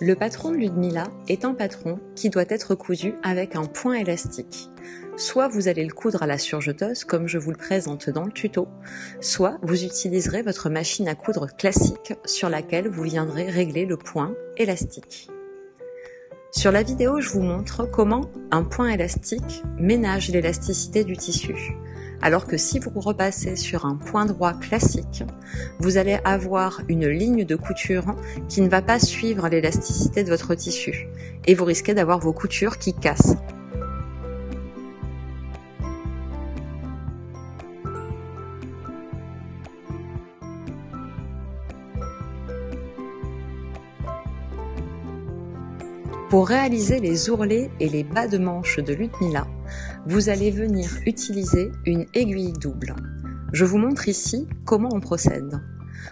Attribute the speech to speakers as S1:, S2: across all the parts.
S1: Le patron de Ludmilla est un patron qui doit être cousu avec un point élastique. Soit vous allez le coudre à la surjeteuse comme je vous le présente dans le tuto, soit vous utiliserez votre machine à coudre classique sur laquelle vous viendrez régler le point élastique. Sur la vidéo, je vous montre comment un point élastique ménage l'élasticité du tissu. Alors que si vous repassez sur un point droit classique, vous allez avoir une ligne de couture qui ne va pas suivre l'élasticité de votre tissu et vous risquez d'avoir vos coutures qui cassent. Pour réaliser les ourlets et les bas de manche de Ludmilla, vous allez venir utiliser une aiguille double. Je vous montre ici comment on procède.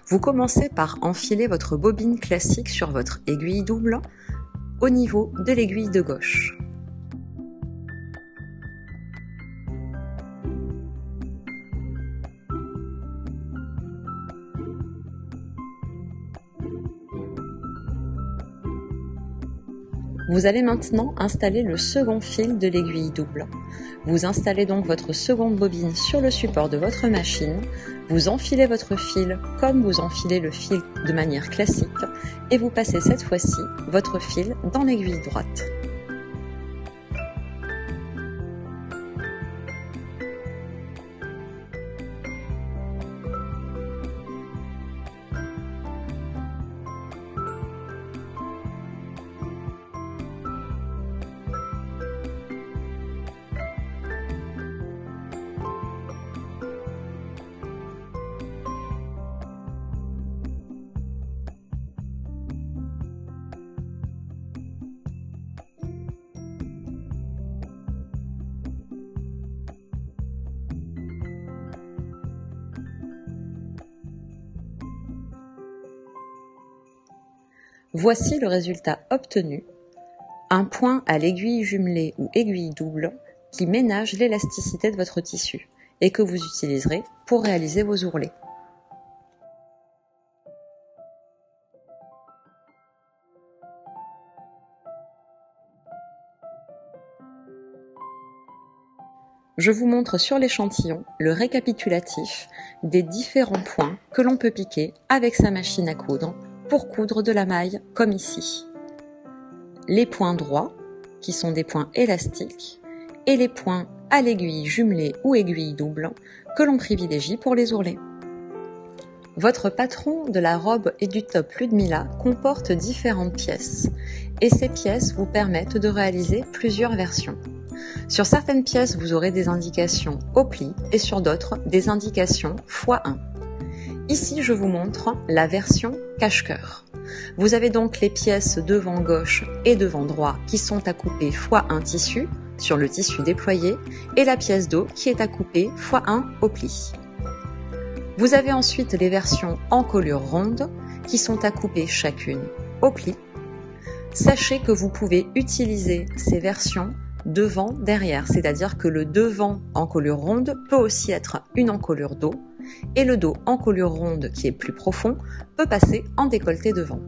S1: Vous commencez par enfiler votre bobine classique sur votre aiguille double au niveau de l'aiguille de gauche. Vous allez maintenant installer le second fil de l'aiguille double. Vous installez donc votre seconde bobine sur le support de votre machine, vous enfilez votre fil comme vous enfilez le fil de manière classique et vous passez cette fois-ci votre fil dans l'aiguille droite. Voici le résultat obtenu, un point à l'aiguille jumelée ou aiguille double qui ménage l'élasticité de votre tissu et que vous utiliserez pour réaliser vos ourlets. Je vous montre sur l'échantillon le récapitulatif des différents points que l'on peut piquer avec sa machine à coudre pour coudre de la maille comme ici. Les points droits, qui sont des points élastiques, et les points à l'aiguille jumelée ou aiguille double, que l'on privilégie pour les ourlets. Votre patron de la robe et du top Ludmilla comporte différentes pièces, et ces pièces vous permettent de réaliser plusieurs versions. Sur certaines pièces, vous aurez des indications au pli, et sur d'autres, des indications x1. Ici, je vous montre la version cache-cœur. Vous avez donc les pièces devant gauche et devant droit qui sont à couper x1 tissu sur le tissu déployé et la pièce dos qui est à couper x1 au pli. Vous avez ensuite les versions encolure ronde qui sont à couper chacune au pli. Sachez que vous pouvez utiliser ces versions devant, derrière, c'est-à-dire que le devant encolure ronde peut aussi être une encolure dos et le dos encolure ronde qui est plus profond peut passer en décolleté devant.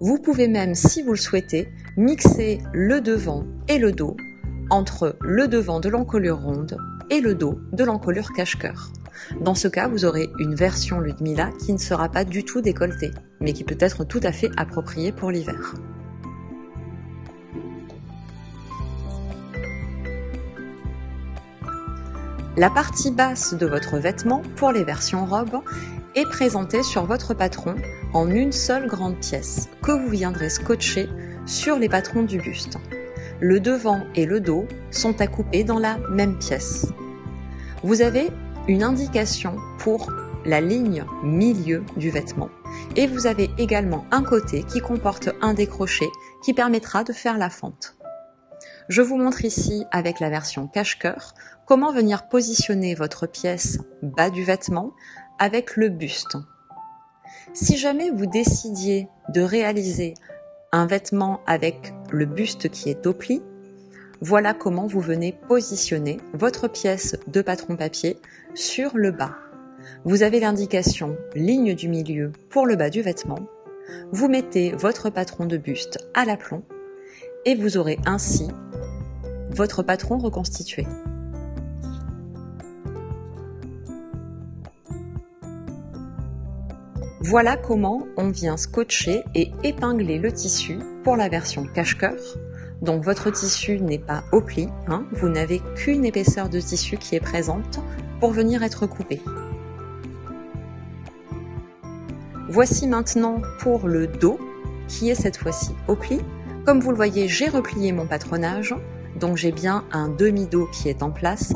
S1: Vous pouvez même, si vous le souhaitez, mixer le devant et le dos entre le devant de l'encolure ronde et le dos de l'encolure cache-cœur. Dans ce cas, vous aurez une version Ludmilla qui ne sera pas du tout décolletée, mais qui peut être tout à fait appropriée pour l'hiver. La partie basse de votre vêtement, pour les versions robes, est présentée sur votre patron en une seule grande pièce que vous viendrez scotcher sur les patrons du buste. Le devant et le dos sont à couper dans la même pièce. Vous avez une indication pour la ligne milieu du vêtement et vous avez également un côté qui comporte un décroché qui permettra de faire la fente. Je vous montre ici, avec la version cache-cœur, comment venir positionner votre pièce bas du vêtement avec le buste. Si jamais vous décidiez de réaliser un vêtement avec le buste qui est au pli, voilà comment vous venez positionner votre pièce de patron papier sur le bas. Vous avez l'indication ligne du milieu pour le bas du vêtement, Vous mettez votre patron de buste à l'aplomb et vous aurez ainsi votre patron reconstitué. Voilà comment on vient scotcher et épingler le tissu pour la version cache-cœur. Donc votre tissu n'est pas au pli, vous n'avez qu'une épaisseur de tissu qui est présente pour venir être coupé. Voici maintenant pour le dos qui est cette fois-ci au pli. Comme vous le voyez, j'ai replié mon patronage, donc j'ai bien un demi-dos qui est en place.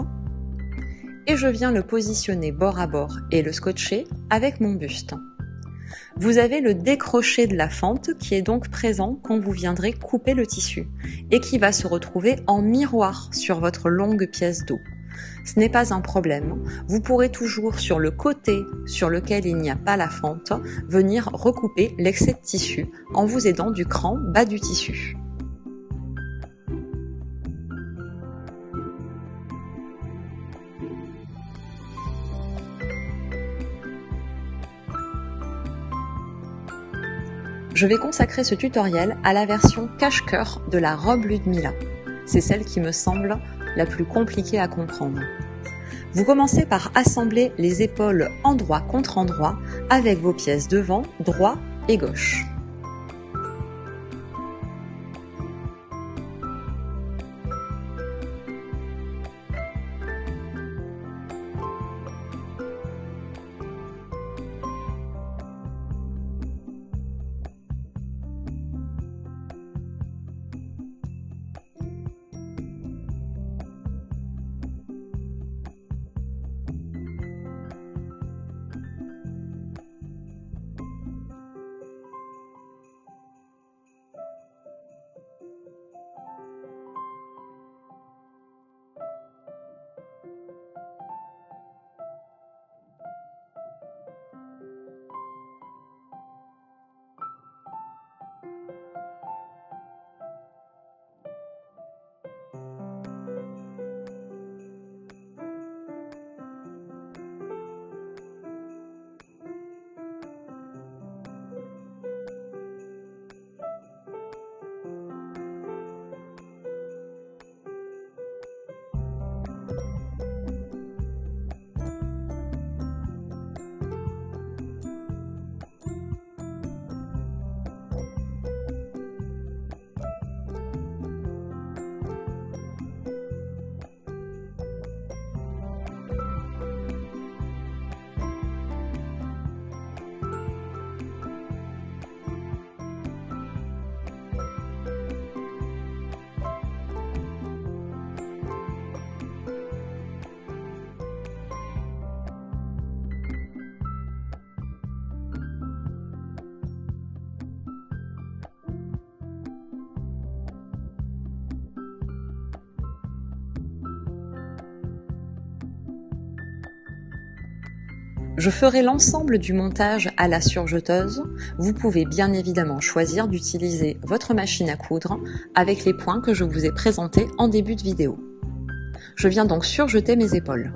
S1: Et je viens le positionner bord à bord et le scotcher avec mon buste. Vous avez le décroché de la fente qui est donc présent quand vous viendrez couper le tissu et qui va se retrouver en miroir sur votre longue pièce dos. Ce n'est pas un problème, vous pourrez toujours sur le côté sur lequel il n'y a pas la fente venir recouper l'excès de tissu en vous aidant du cran bas du tissu. Je vais consacrer ce tutoriel à la version cache-cœur de la robe Ludmilla. C'est celle qui me semble la plus compliquée à comprendre. Vous commencez par assembler les épaules endroit contre endroit avec vos pièces devant, droit et gauche. Je ferai l'ensemble du montage à la surjeteuse. Vous pouvez bien évidemment choisir d'utiliser votre machine à coudre avec les points que je vous ai présentés en début de vidéo. Je viens donc surjeter mes épaules.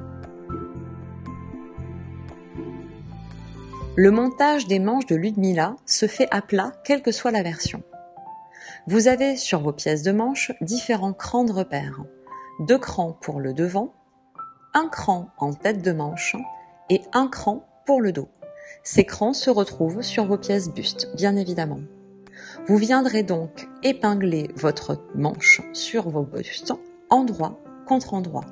S1: Le montage des manches de Ludmilla se fait à plat, quelle que soit la version. Vous avez sur vos pièces de manche différents crans de repère. 2 crans pour le devant, un cran en tête de manche et un cran pour le dos. Ces crans se retrouvent sur vos pièces buste, bien évidemment. Vous viendrez donc épingler votre manche sur vos bustes, endroit contre endroit.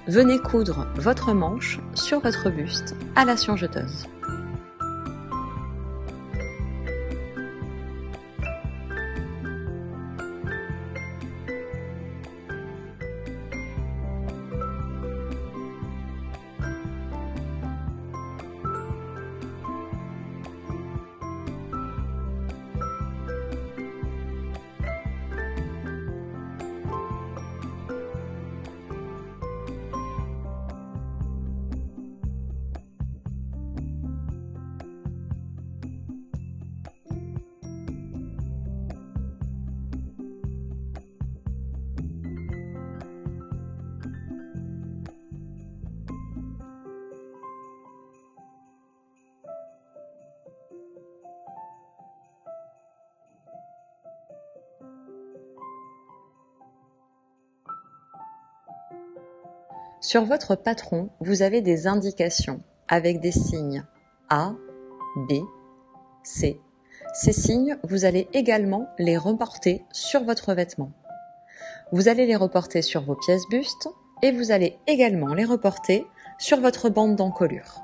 S1: venez coudre votre manche sur votre buste à la surjeteuse. Sur votre patron, vous avez des indications avec des signes A, B, C. Ces signes, vous allez également les reporter sur votre vêtement. Vous allez les reporter sur vos pièces bustes et vous allez également les reporter sur votre bande d'encolure.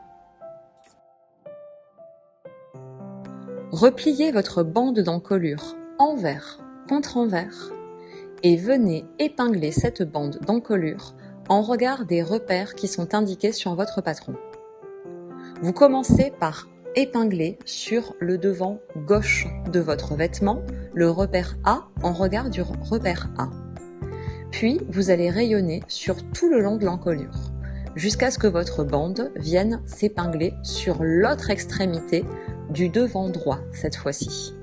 S1: Repliez votre bande d'encolure envers contre envers et venez épingler cette bande d'encolure en regard des repères qui sont indiqués sur votre patron. Vous commencez par épingler sur le devant gauche de votre vêtement le repère A en regard du repère A. Puis, vous allez rayonner sur tout le long de l'encolure, jusqu'à ce que votre bande vienne s'épingler sur l'autre extrémité du devant droit cette fois-ci.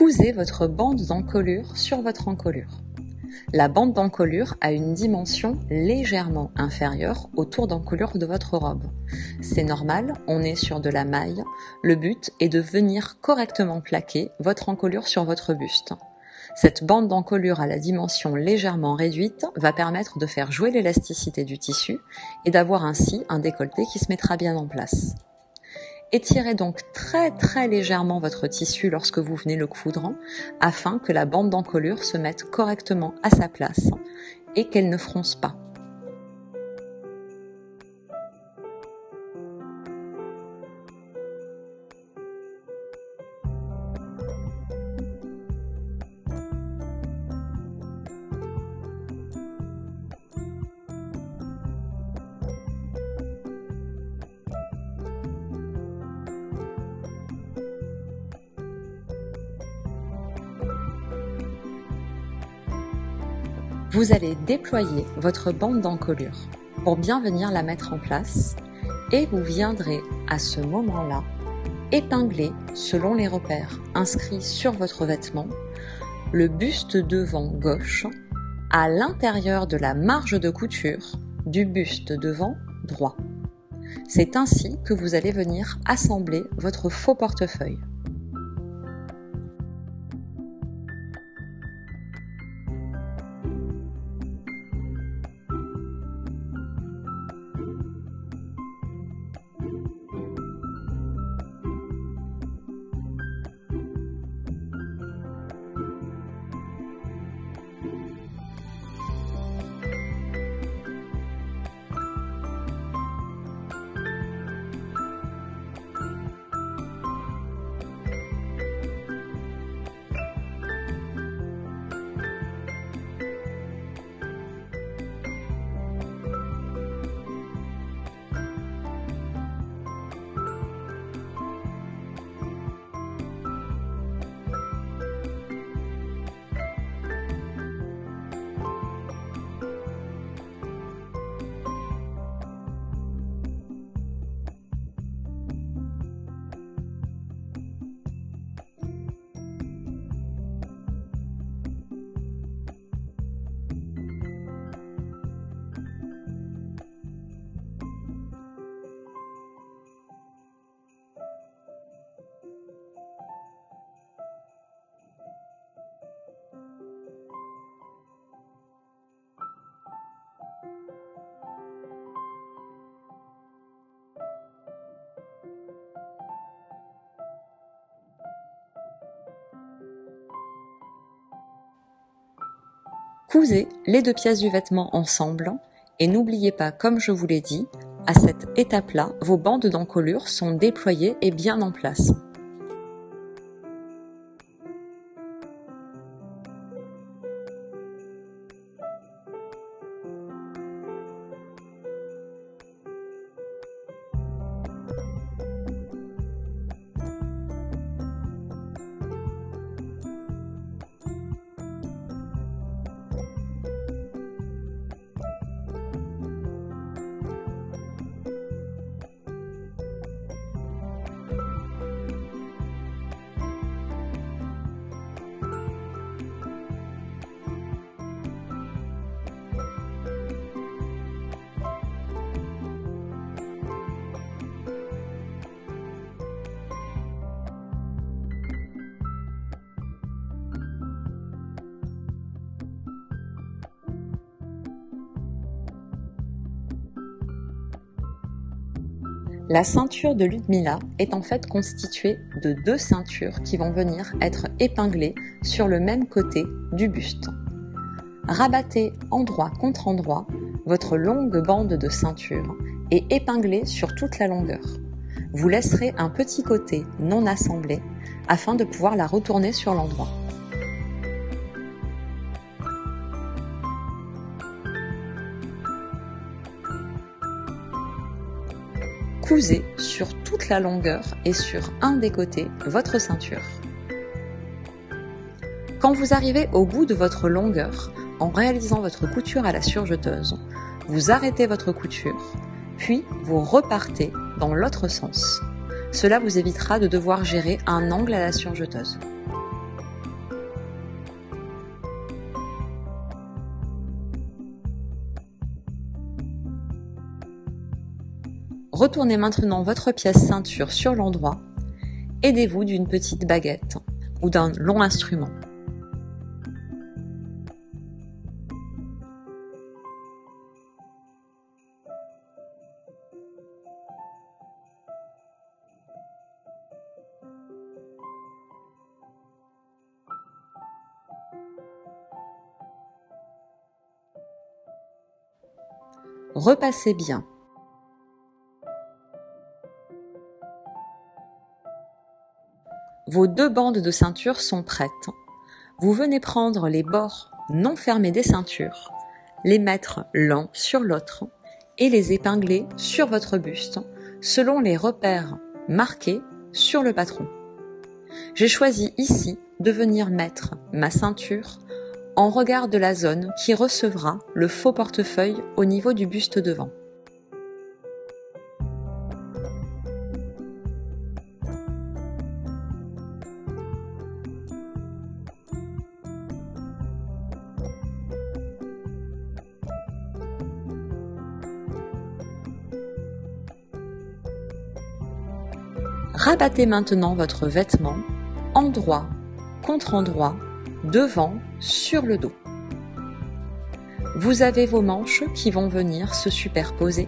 S1: Cousez votre bande d'encolure sur votre encolure. La bande d'encolure a une dimension légèrement inférieure au tour d'encolure de votre robe. C'est normal, on est sur de la maille. Le but est de venir correctement plaquer votre encolure sur votre buste. Cette bande d'encolure à la dimension légèrement réduite va permettre de faire jouer l'élasticité du tissu et d'avoir ainsi un décolleté qui se mettra bien en place. Étirez donc très légèrement votre tissu lorsque vous venez le coudre afin que la bande d'encolure se mette correctement à sa place et qu'elle ne fronce pas. Vous allez déployer votre bande d'encolure pour bien venir la mettre en place et vous viendrez à ce moment-là épingler selon les repères inscrits sur votre vêtement le buste devant gauche à l'intérieur de la marge de couture du buste devant droit. C'est ainsi que vous allez venir assembler votre faux portefeuille. Cousez les deux pièces du vêtement ensemble et n'oubliez pas, comme je vous l'ai dit, à cette étape-là, vos bandes d'encolure sont déployées et bien en place. La ceinture de Ludmila est en fait constituée de deux ceintures qui vont venir être épinglées sur le même côté du buste. Rabattez endroit contre endroit votre longue bande de ceinture et épinglez sur toute la longueur. Vous laisserez un petit côté non assemblé afin de pouvoir la retourner sur l'endroit. Cousez sur toute la longueur et sur un des côtés votre ceinture. Quand vous arrivez au bout de votre longueur, en réalisant votre couture à la surjeteuse, vous arrêtez votre couture, puis vous repartez dans l'autre sens. Cela vous évitera de devoir gérer un angle à la surjeteuse. Retournez maintenant votre pièce ceinture sur l'endroit. Aidez-vous d'une petite baguette ou d'un long instrument. Repassez bien. Vos deux bandes de ceinture sont prêtes. Vous venez prendre les bords non fermés des ceintures, les mettre l'un sur l'autre et les épingler sur votre buste selon les repères marqués sur le patron. J'ai choisi ici de venir mettre ma ceinture en regard de la zone qui recevra le faux portefeuille au niveau du buste devant. Rabattez maintenant votre vêtement, endroit contre endroit, devant, sur le dos. Vous avez vos manches qui vont venir se superposer.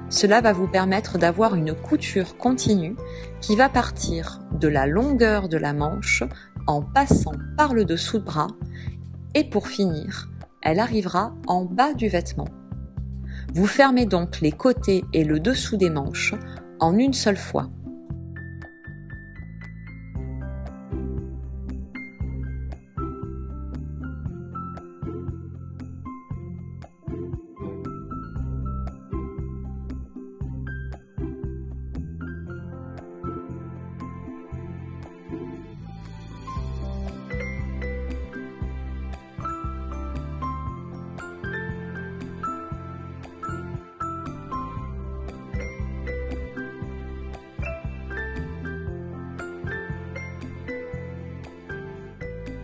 S1: Cela va vous permettre d'avoir une couture continue qui va partir de la longueur de la manche en passant par le dessous de bras et pour finir, elle arrivera en bas du vêtement. Vous fermez donc les côtés et le dessous des manches en une seule fois.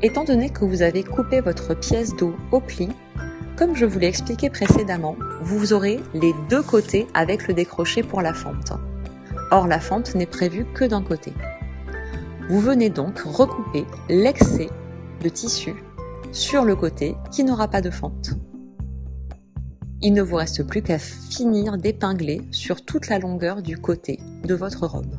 S1: Étant donné que vous avez coupé votre pièce dos au pli, comme je vous l'ai expliqué précédemment, vous aurez les deux côtés avec le décroché pour la fente. Or, la fente n'est prévue que d'un côté. Vous venez donc recouper l'excès de tissu sur le côté qui n'aura pas de fente. Il ne vous reste plus qu'à finir d'épingler sur toute la longueur du côté de votre robe.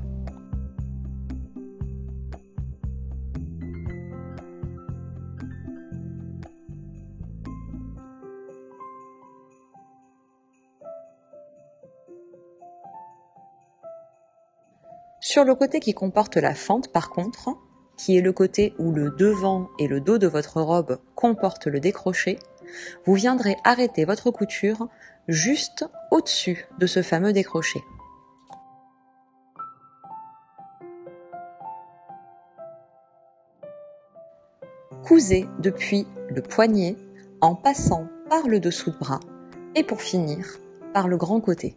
S1: Sur le côté qui comporte la fente, par contre, qui est le côté où le devant et le dos de votre robe comportent le décroché, vous viendrez arrêter votre couture juste au-dessus de ce fameux décroché. Cousez depuis le poignet en passant par le dessous de bras et pour finir par le grand côté.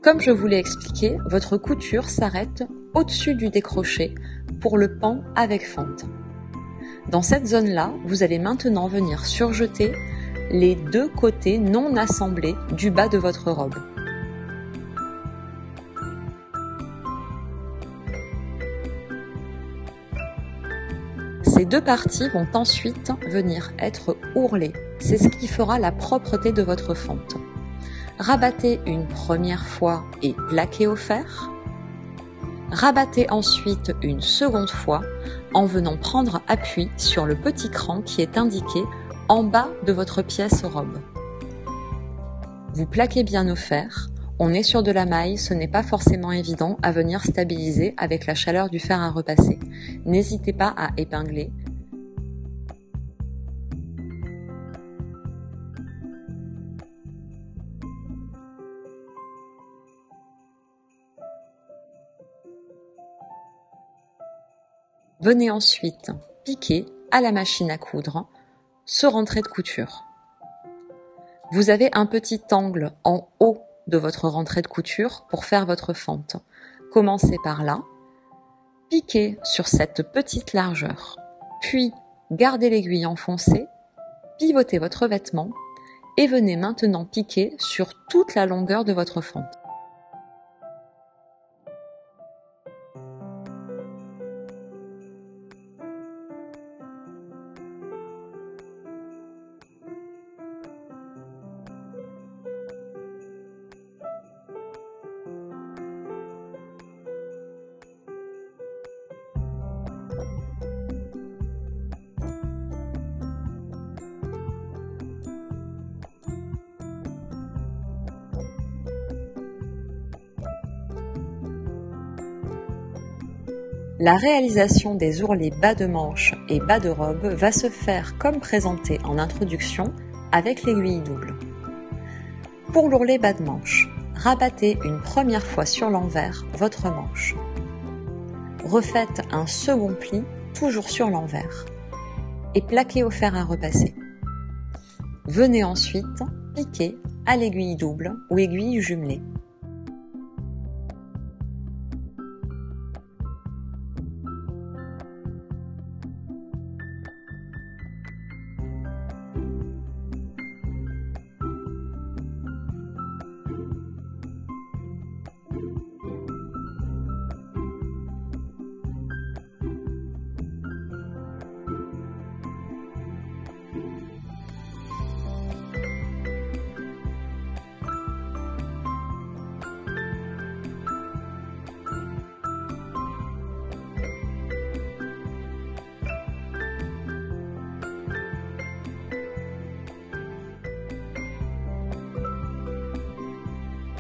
S1: Comme je vous l'ai expliqué, votre couture s'arrête au-dessus du décroché pour le pan avec fente. Dans cette zone-là, vous allez maintenant venir surjeter les deux côtés non assemblés du bas de votre robe. Ces deux parties vont ensuite venir être ourlées. C'est ce qui fera la propreté de votre fente. Rabattez une première fois et plaquez au fer. Rabattez ensuite une seconde fois en venant prendre appui sur le petit cran qui est indiqué en bas de votre pièce robe. Vous plaquez bien au fer. On est sur de la maille, ce n'est pas forcément évident à venir stabiliser avec la chaleur du fer à repasser. N'hésitez pas à épingler. Venez ensuite piquer à la machine à coudre ce rentré de couture. Vous avez un petit angle en haut de votre rentrée de couture pour faire votre fente. Commencez par là, piquez sur cette petite largeur, puis gardez l'aiguille enfoncée, pivotez votre vêtement et venez maintenant piquer sur toute la longueur de votre fente. La réalisation des ourlets bas de manche et bas de robe va se faire comme présenté en introduction avec l'aiguille double. Pour l'ourlet bas de manche, rabattez une première fois sur l'envers votre manche. Refaites un second pli, toujours sur l'envers, et plaquez au fer à repasser. Venez ensuite piquer à l'aiguille double ou aiguille jumelée.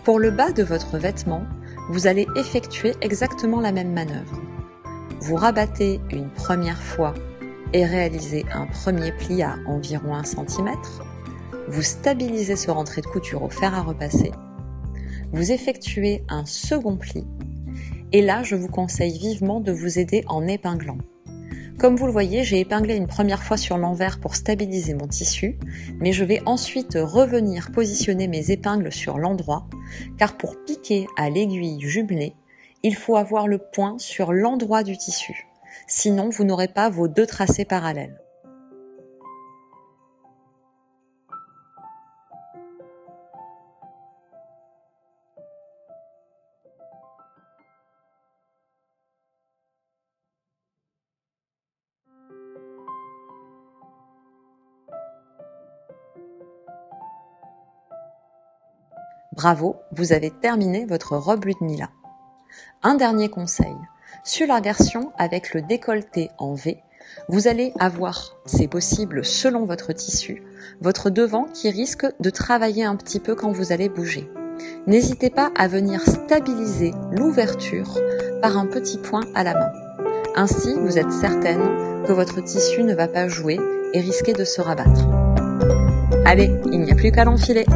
S1: Pour le bas de votre vêtement, vous allez effectuer exactement la même manœuvre. Vous rabattez une première fois et réalisez un premier pli à environ 1 cm, vous stabilisez ce rentré de couture au fer à repasser, vous effectuez un second pli, et là je vous conseille vivement de vous aider en épinglant. Comme vous le voyez, j'ai épinglé une première fois sur l'envers pour stabiliser mon tissu, mais je vais ensuite revenir positionner mes épingles sur l'endroit, car pour piquer à l'aiguille jumelée, il faut avoir le point sur l'endroit du tissu. Sinon, vous n'aurez pas vos deux tracés parallèles. Bravo, vous avez terminé votre robe Ludmilla. Un dernier conseil, sur la version avec le décolleté en V, vous allez avoir, c'est possible selon votre tissu, votre devant qui risque de travailler un petit peu quand vous allez bouger. N'hésitez pas à venir stabiliser l'ouverture par un petit point à la main. Ainsi, vous êtes certaine que votre tissu ne va pas jouer et risquer de se rabattre. Allez, il n'y a plus qu'à l'enfiler.